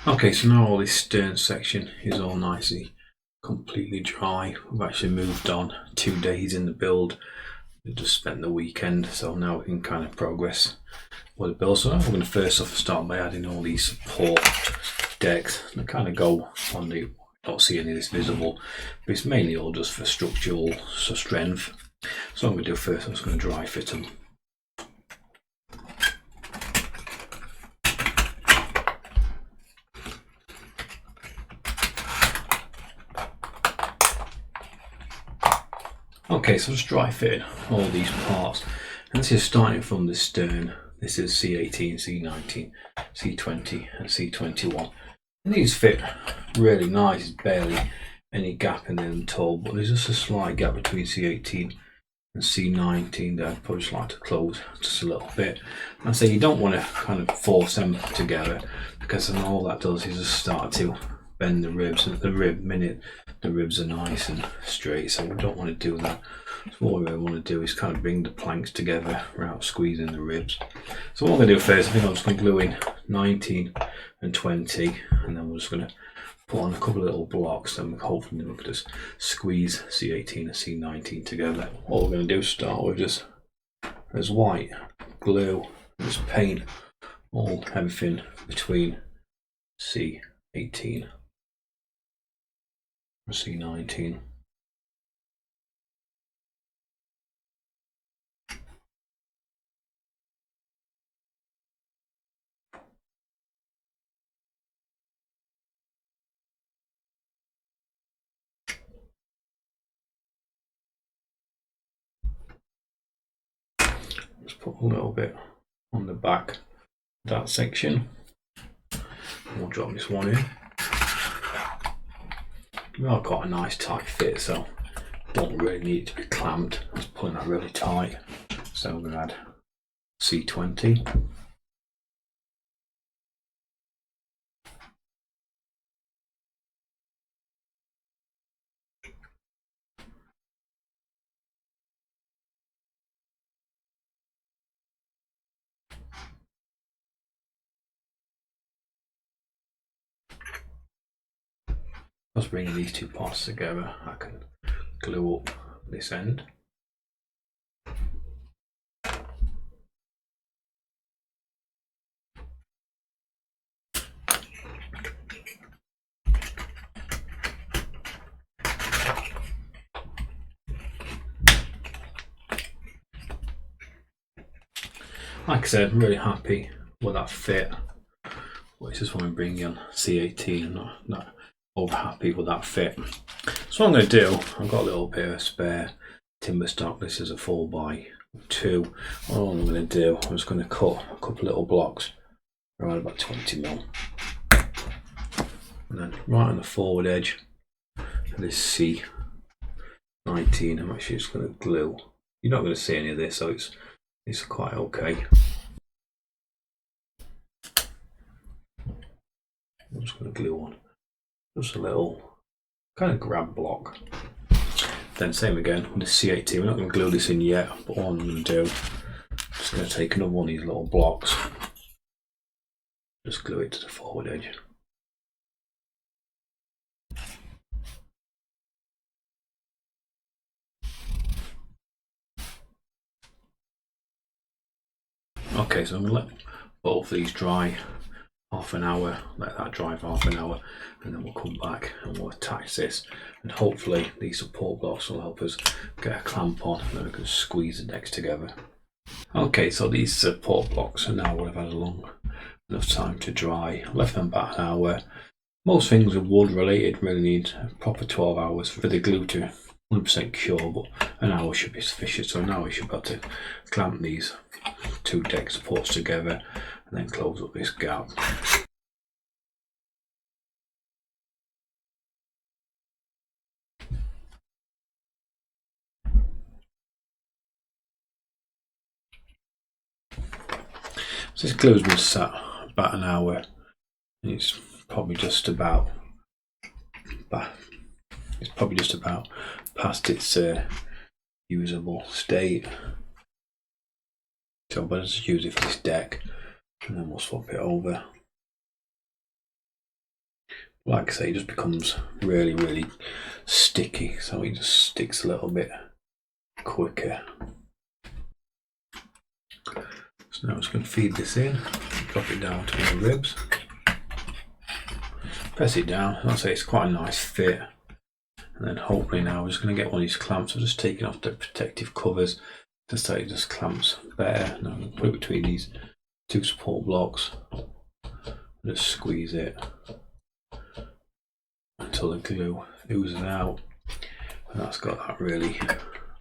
Okay, so now all this stern section is all nicely completely dry. We've actually moved on 2 days in the build. We just spent the weekend, so now we can kind of progress with the build. So now we're going to first off start by adding all these support decks that kind of go on the, don't see any of this visible, but it's mainly all just for structural strength. So what I'm going to do first, I'm just going to dry fit them. Okay, so just dry fitting all these parts, and this is starting from the stern. This is C18, C19, C20 and C21, and these fit really nice. There's barely any gap in them at all, but there's just a slight gap between C18 and C19 that I'd probably just like to close just a little bit. And so you don't want to kind of force them together, because then all that does is just start to bend the ribs, and the ribs are nice and straight, so we don't want to do that. So what we really want to do is kind of bring the planks together without squeezing the ribs. So what I'm going to do first, I think I'm just going to glue in 19 and 20, and then we're just going to put on a couple of little blocks, and hopefully we can just squeeze C18 and C19 together. What we're going to do is start with just as white glue, just paint everything between C18 and C19. Just put a little bit on the back of that section. We'll drop this one in. We've got a nice tight fit, so don't really need it to be clamped. Just pulling that really tight. So we're going to add C20. Just bringing these two parts together, I can glue up this end. Like I said, I'm really happy with that fit. Which is why I'm bringing on C18. I'm not over happy with that fit. So what I'm going to do, I've got a little bit of spare timber stock. This is a 4x2. All I'm going to do, I'm just going to cut a couple of little blocks around about 20mm, and then right on the forward edge of this C19, I'm actually just going to glue. You're not going to see any of this, so it's quite okay. I'm just going to glue on just a little kind of grab block. Then same again with the C18. We're not going to glue this in yet, but all I'm going to do, I'm just going to take another one of these little blocks, just glue it to the forward edge. Okay, so I'm going to let both of these dry half an hour, let that dry for half an hour, and then we'll come back and we'll attach this, and hopefully these support blocks will help us get a clamp on, and then we can squeeze the decks together. Okay, so these support blocks are now have had a long enough time to dry. I left them about an hour. Most things are wood related really need a proper 12 hours for the glue to 100% cure, but an hour should be sufficient. So now we should be able to clamp these two deck supports together and then close up this gap. So this glue's been sat about an hour, and it's probably just about past its usable state. So I'll just use it for this deck, and then we'll swap it over. like I say, it just becomes really sticky, so it just sticks a little bit quicker. So now I'm just going to feed this in, drop it down to the ribs, press it down. I'll say it's quite a nice fit, and then hopefully now we're just going to get one of these clamps. I'm just taking off the protective covers just so it just clamps better. Now I'm going to put it between these two support blocks, just squeeze it until the glue oozes out, and that's got that really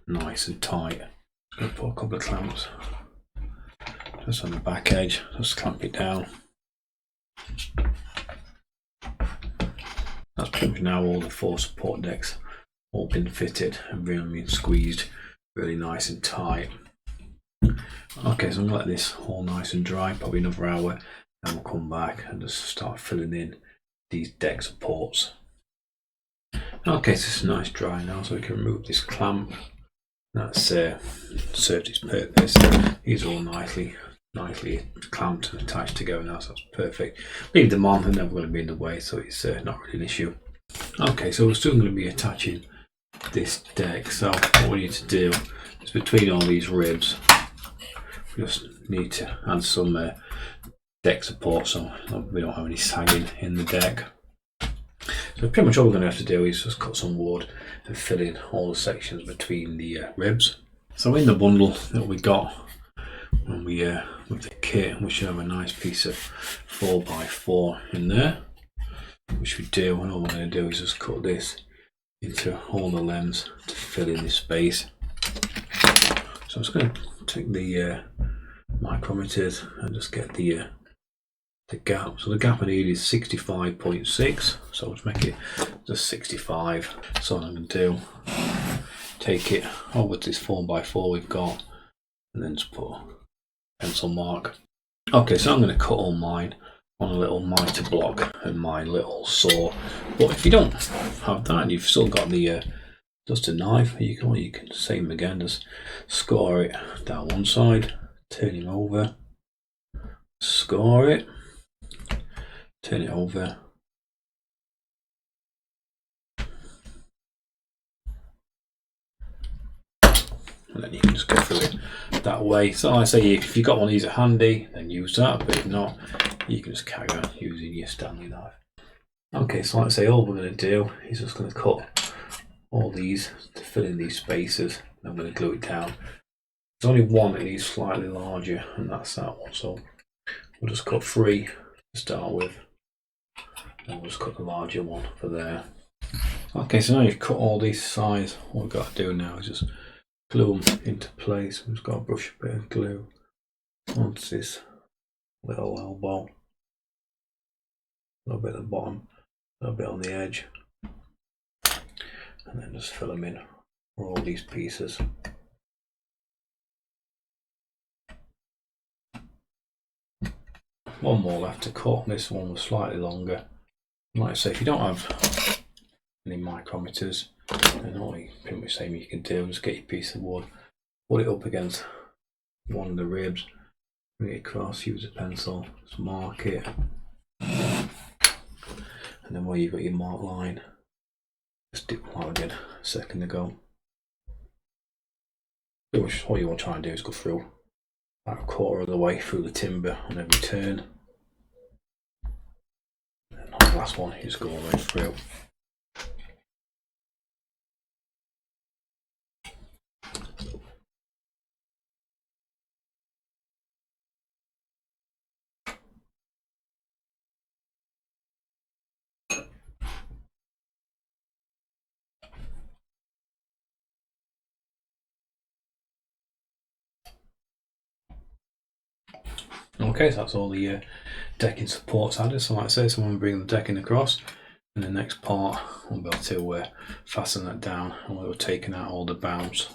nice and tight. I'm going to put a couple of clamps just on the back edge, just clamp it down. That's pretty much now all the 4 support decks all been fitted and really squeezed really nice and tight. Okay, so I'm going to let this all nice and dry, probably another hour, then we'll come back and just start filling in these deck supports. Okay, so it's nice dry now, so we can remove this clamp. That's served its purpose. These are all nicely clamped and attached together now, so that's perfect. Leave them on, and they're going to be in the way, so it's not really an issue. Okay, so we're still going to be attaching this deck, so what we need to do is between all these ribs, we just need to add some deck support so we don't have any sagging in the deck. So pretty much all we're going to have to do is just cut some wood and fill in all the sections between the ribs. So in the bundle that we got when we with the kit, we should have a nice piece of 4x4 in there, which we do, and all we're going to do is just cut this into all the lengths to fill in this space. So I'm just going to take the micrometers and just get the gap. So the gap I need is 65.6, so let's make it just 65. So what I'm going to do, take it over to this 4x4 we've got, and then just put a pencil mark. Okay, so I'm going to cut all mine on a little mitre block and my little saw. But if you don't have that and you've still got the just a knife, you can same again, just score it down one side, turn it over, score it, turn it over, and then you can just go through it that way. So I say if you've got one of these handy, then use that, but if not, you can just carry on using your Stanley knife. Okay, so like I say, all we're going to do is just going to cut all these to fill in these spaces, and I'm going to glue it down. There's only one that needs slightly larger, and that's that one, so we'll just cut 3 to start with, and we'll just cut the larger one for there. Okay, so now you've cut all these sides, what we've got to do now is just glue them into place. We've just got to brush a bit of glue onto this little elbow, a little bit at the bottom, a little bit on the edge, and then just fill them in for all these pieces. One more left to cut. This one was slightly longer. Like I say, if you don't have any micrometers, then all you pretty much same you can do, just get your piece of wood, put it up against one of the ribs, bring it across, use a pencil, just mark it, and then where you've got your mark line, just dip like I did a second ago. What you want to try and do is go through about a quarter of the way through the timber on every turn, and on the last one you just go all the way through. Okay, so that's all the decking supports added. So like I say, so when we bring the decking across, in the next part we'll be able to fasten that down, and we'll have taken out all the bounds